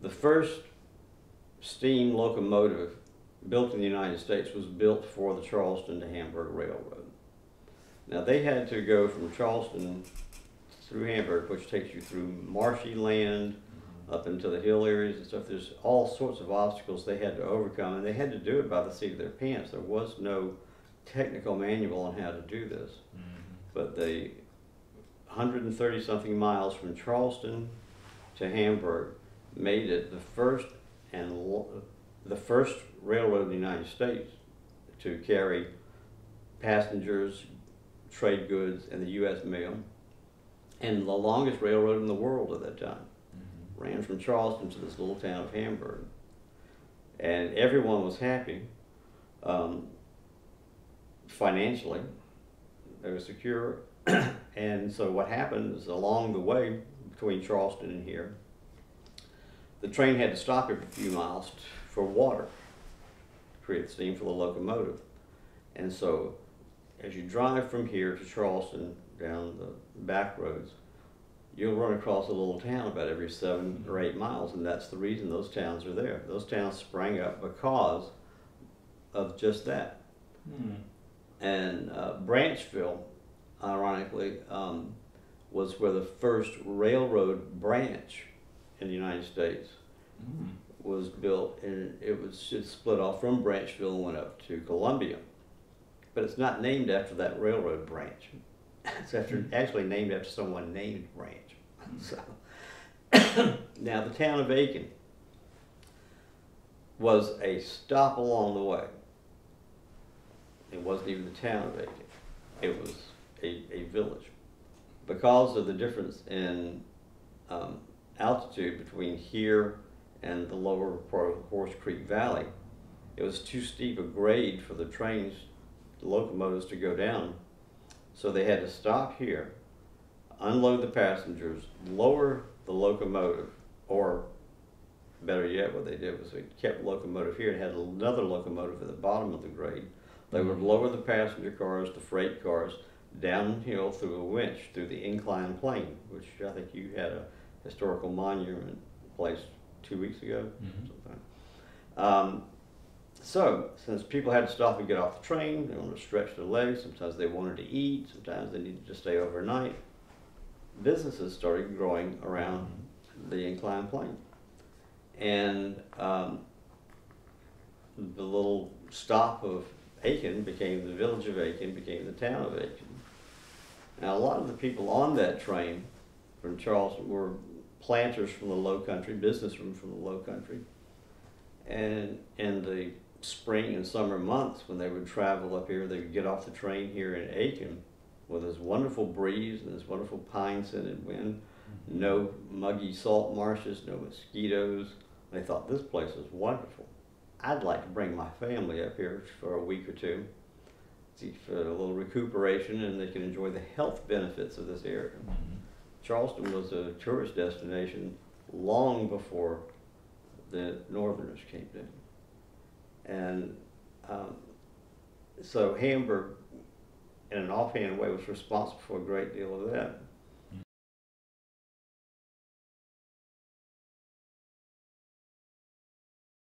The first steam locomotive built in the United States was built for the Charleston to Hamburg Railroad. Now they had to go from Charleston through Hamburg, which takes you through marshy land, up into the hill areas and stuff. There's all sorts of obstacles they had to overcome, and they had to do it by the seat of their pants. There was no technical manual on how to do this. But the 130 something miles from Charleston to Hamburg made it the first railroad in the United States to carry passengers, trade goods, and the U.S. mail, and the longest railroad in the world at that time. Ran from Charleston to this little town of Hamburg, and everyone was happy. Financially, they were secure, and so what happened is along the way between Charleston and here, the train had to stop every few miles for water, to create steam for the locomotive. And so as you drive from here to Charleston down the back roads, you'll run across a little town about every 7 or 8 miles, and that's the reason those towns are there. Those towns sprang up because of just that. And Branchville, ironically, was where the first railroad branch in the United States was built, and it split off from Branchville and went up to Columbia. But it's not named after that railroad branch. It's actually named after someone named Branch. So, now the town of Aiken was a stop along the way. It wasn't even the town of Aiken. It was a village. Because of the difference in altitude between here and the lower part of Horse Creek Valley, it was too steep a grade for the trains, the locomotives, to go down. So they had to stop here, unload the passengers, lower the locomotive, or better yet, what they did was they kept the locomotive here and had another locomotive at the bottom of the grade. They would lower the passenger cars, the freight cars, downhill through a winch through the inclined plane, which I think you had a historical monument place 2 weeks ago. So, since people had to stop and get off the train, they wanted to stretch their legs, sometimes they wanted to eat, sometimes they needed to stay overnight, businesses started growing around the inclined plane. And the little stop of Aiken became the village of Aiken, became the town of Aiken. Now, a lot of the people on that train from Charleston were planters from the low country, businessmen from the low country. And in the spring and summer months, when they would travel up here, they would get off the train here in Aiken with this wonderful breeze and this wonderful pine-scented wind, no muggy salt marshes, no mosquitoes. They thought this place was wonderful. I'd like to bring my family up here for a week or two, see for a little recuperation, and they can enjoy the health benefits of this area. Charleston was a tourist destination long before the Northerners came down. And so Hamburg, in an offhand way, was responsible for a great deal of that.